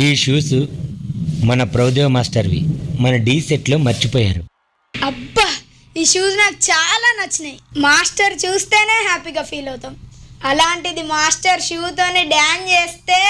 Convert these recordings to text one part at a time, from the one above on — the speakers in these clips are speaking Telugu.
ఈ షూస్ మన ప్రభుదేవ్ మాస్టర్వి, మన డి సెట్లో మర్చిపోయారు. అబ్బా, ఈ షూస్ నాకు చాలా నచ్చినాయి. మాస్టర్ చూస్తేనే హ్యాపీగా ఫీల్ అవుతాం. అలాంటిది మాస్టర్ షూతోనే డ్యాన్స్ చేస్తే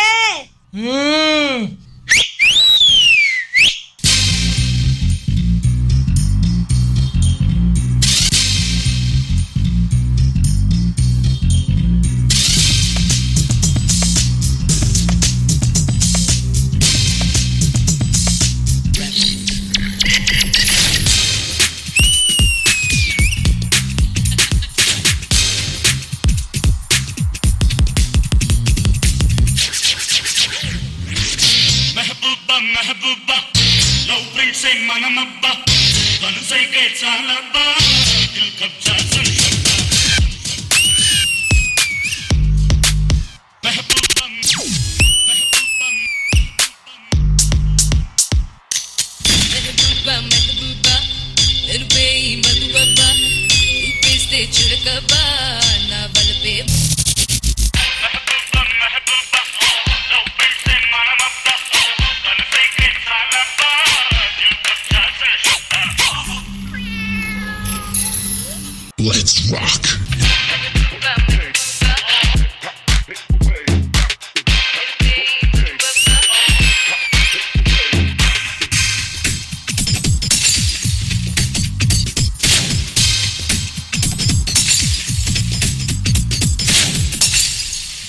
Let's rock.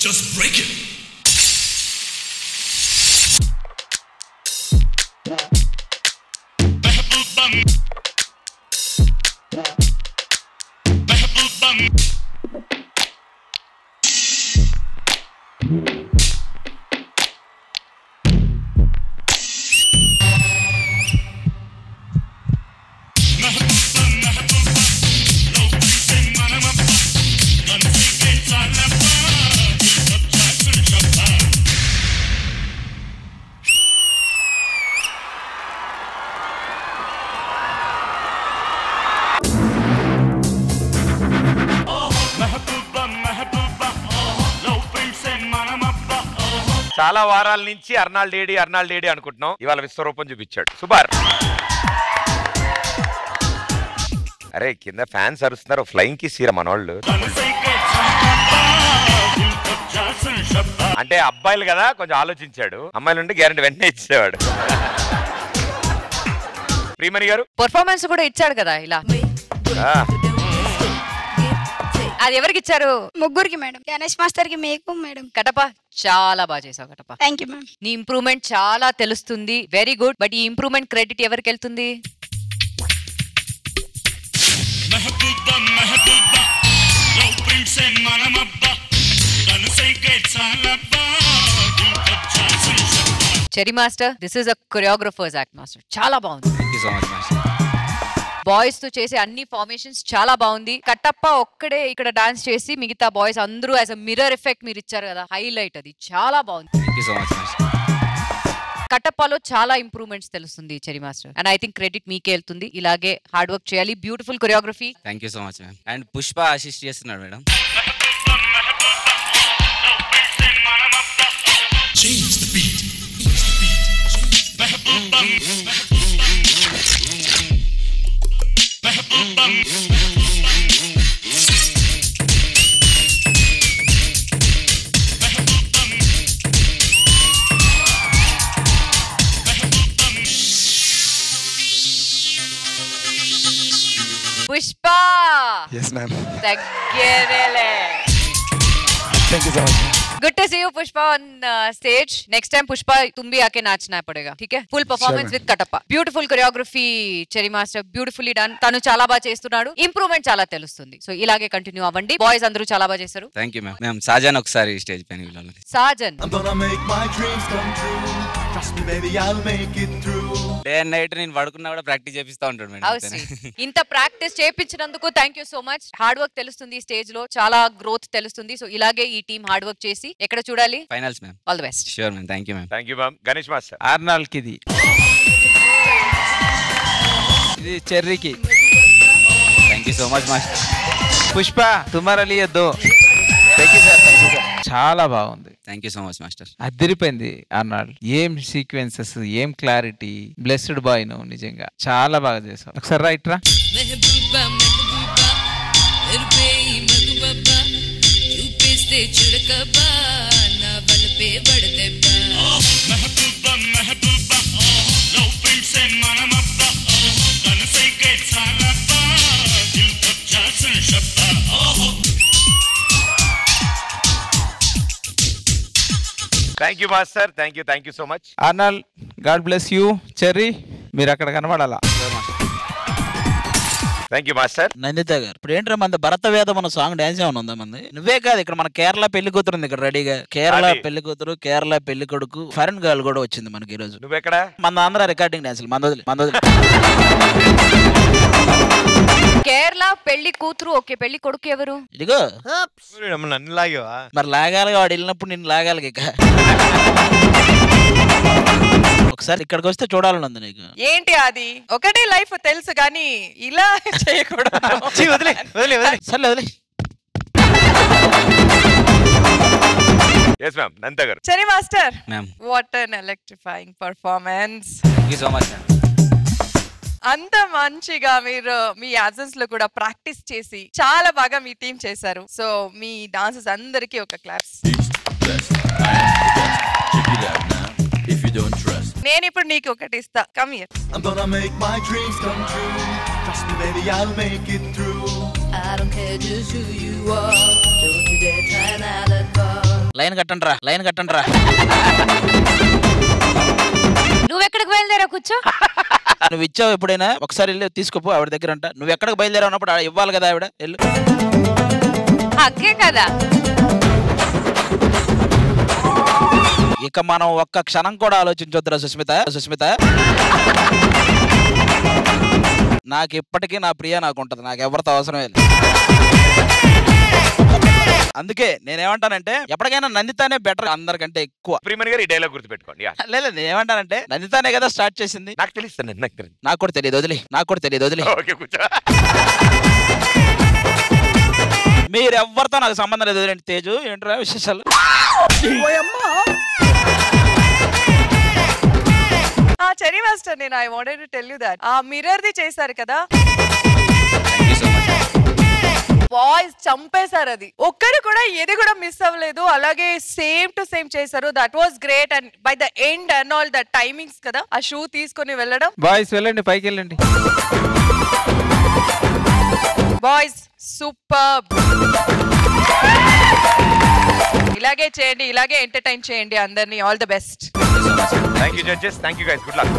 Just break it. చాలా వారాల నుంచి అర్నాల్డ్ డేడి అనుకుంటున్నాం. ఇవాళ విశ్వరూపం చూపించాడు. సూపర్. అరే కింద ఫ్యాన్స్ అరుస్తున్నారు. ఫ్లయింగ్ కి సీర మనోళ్ళు అంటే అబ్బాయిలు కదా, కొంచెం ఆలోచించాడు. అమ్మాయిలు ఉంటే గ్యారెంటీ వెంటనే ఇచ్చేవాడు. ప్రియమణి గారు పర్ఫార్మెన్స్ కూడా ఇచ్చాడు కదా ఇలా. అది ఎవరికి ఇచ్చారు? ముగ్గురికి మేడం. గణేష్ మాస్టర్ కి, మీకు మేడం. కటప చాలా బాగా చేసావు కటప. Thank you ma'am. నీ ఇంప్రూవ్మెంట్ చాలా తెలుస్తుంది. Very good. బట్ ఈ ఇంప్రూవ్మెంట్ క్రెడిట్ ఎవరికి వెళ్తుంది? Cherry master, this is a choreographer's act master. చాలా బాగుంది. బాయ్స్ తో చేసే అన్ని ఫార్మేషన్స్ చాలా బాగుంది. కట్టప్ప ఒక్కడే ఇక్కడ డాన్స్ చేసి మిగతా బాయ్స్ అందరూ యాజ్ అ మిర్రర్ ఎఫెక్ట్ మీరు ఇచ్చారు కదా, హైలైట్. అది చాలా బాగుంది. కట్టప్పలో చాలా ఇంప్రూవ్మెంట్స్ తెలుస్తుంది Cherry master. And I think credit మీకే వెళ్తుంది. ఇలాగే హార్డ్ వర్క్ చేయాలి. Beautiful choreography. Thank you so much ma'am. And Pushpa assist చేస్తున్నాడు మేడం. పుష్ప. Yes ma'am. దగ్గరేలే. Thank you so much. Good to see you Pushpa on stage. Next time Pushpa तुम भी आके नाचना पड़ेगा, ठीक है? Full performance with Katappa. Beautiful choreography, Cherry Master. Beautifully done. తను చాలా బాగా చేస్తున్నాడు. ఇంప్రూవ్మెంట్ చాలా తెలుస్తుంది. సో ఇలాగే కంటిన్యూ అవ్వండి. బాయ్స్ అందరూ చాలా బాగా చేశారు. Thank you ma'am. మేము సాజన్ ఒకసారి స్టేజ్ పైన పిలవాలి. సాజన్. డే అండ్ నైట్ నేను పడుకున్నా కూడా ప్రాక్టీస్ చేపిస్తా ఉంటాడు మేడం. ఇంత ప్రాక్టీస్ చేయించినందుకు thank you so much. Hard work తెలుస్తుంది స్టేజ్ లో, చాలా గ్రోత్ తెలుస్తుంది. సో ఇలాగే ఈ టీం హార్డ్ వర్క్ చేసి ఎక్కడ చూడాలి? Finals ma'am. All the best. Sure ma'am. Thank you ma'am. Thank you ma'am. Ganesh master. Arnold కి ఇది చెర్రీకి. Thank you so much master. Pushpa తుమారా లియే దో. Thank you sir. చాలా బాగుంది. Thank you so much master. అదిరిపోయింది అర్నాల్డ్. ఏం సీక్వెన్సెస్, ఏం క్లారిటీ. బ్లెస్డ్ బాయ్ నువ్వు నిజంగా చాలా బాగా చేసావు. ఒకసారి రైట్ రా. Thank you master. Thank you so much. Arnold God bless you. Cherry మీరు అక్కడ కనబడాలా. Thank you master. నందిత గారు ఇప్పుడు ఏంటంటే మన భరత వేద మన సాంగ్ డాన్స్ ఏమైనా ఉందా మంది? నువ్వే కాదు ఇక్కడ మన కేరళ పెళ్లి కూతురు ఉంది ఇక్కడ రెడీగా. కేరళ పెళ్లి కూతురు, కేరళ పెళ్లి కొడుకు, ఫరెన్ గర్ల్ కూడా వచ్చింది మనకి ఈ రోజు. నువ్వెక్కడ? మన ఆంధ్ర రికార్డింగ్ డాన్సులు మందొదిలి. కేరళ పెళ్లి కూతురు ఓకే, పెళ్లి కొడుకు ఎవరు? ఇదిగో నన్ను లాగేవా? మరి లాగాలిగా, వాడు వెళ్ళినప్పుడు నేను లాగాలి ఇక. ఒకసారి ఇక్కడికి వస్తే చూడాలని ఉంది నీకు. ఏంటి అది? ఒకటే లైఫ్ తెలుసు కానీ ఇలా చేయకూడదు. సర్లే వదిలే. yes ma'am. నంద గారు. సరే master. Ma'am. What an electrifying performance. Thank you so much. అంత మంచిగా మీరు మీ యాజెస్ లో కూడా ప్రాక్టీస్ చేసి చాలా బాగా మీ టీం చేశారు. సో మీ డాన్సెస్ అందరికీ ఒక క్లాప్స్. నేను ఇప్పుడు నీకు ఒకటి ఇస్తా. Come here. I'm gonna make my dreams come true. Trust me baby, I'll make it through. I don't care just who you are. Don't you dare try another bar. Line కట్టండి రా. నువ్వు ఎక్కడికి బయలుదేరా? కూర్చో. నువ్వు ఇచ్చావు ఎప్పుడైనా? ఒకసారి వెళ్ళి తీసుకోపో ఆవిడ దగ్గర అంట. నువ్వు ఎక్కడికి బయలుదేరావు అన్నప్పుడు ఇవ్వాలి కదా ఆవిడ. వెళ్ళు. అక్కే కదా. ఇక మనం ఒక్క క్షణం కూడా ఆలోచించొద్దురా సుస్మిత. నాకు ఇప్పటికీ నా ప్రియ నాకు ఉంటది. నాకు ఎవరితో అవసరమే లేదు. అందుకే నేనేమంటానంటే ఎప్పటికైనా నందితానే బెటర్ అందరికంటే ఎక్కువ. ప్రియమణి గారు ఈ డైలాగ్ గుర్తుపెట్టుకోండి. లేదు నేనేమంటానంటే నందితానే కదా స్టార్ట్ చేసింది. నాకు తెలుస్తుంది. నాకు కూడా తెలియదు వదిలే. ఓకే కూర్చో. మీరెవ్వరితో నాకు సంబంధం లేదు వదిలేండి. తేజు ఏంట్రా విశేషాలు? చెరీ మాస్టర్, నేను I wanted to tell you that ఆ మిర్రర్ ది చేశారు కదా, బాయ్స్ చంపేశారు. అది ఒక్కరు కూడా ఏది కూడా మిస్ అవ్వలేదు. అలాగే సేమ్ టు సేమ్ చేశారు. That was great. And by the end and all the timings కదా, ఆ షూ తీసుకొని వెళ్ళడం. బాయ్స్ వెళ్ళండి, పైకి వెళ్ళండి. Boys super. ఇలాగే చేయండి, ఇలాగే ఎంటర్టైన్ చేయండి అందరినీ. All the best. Thank you judges. Thank you guys. Good luck.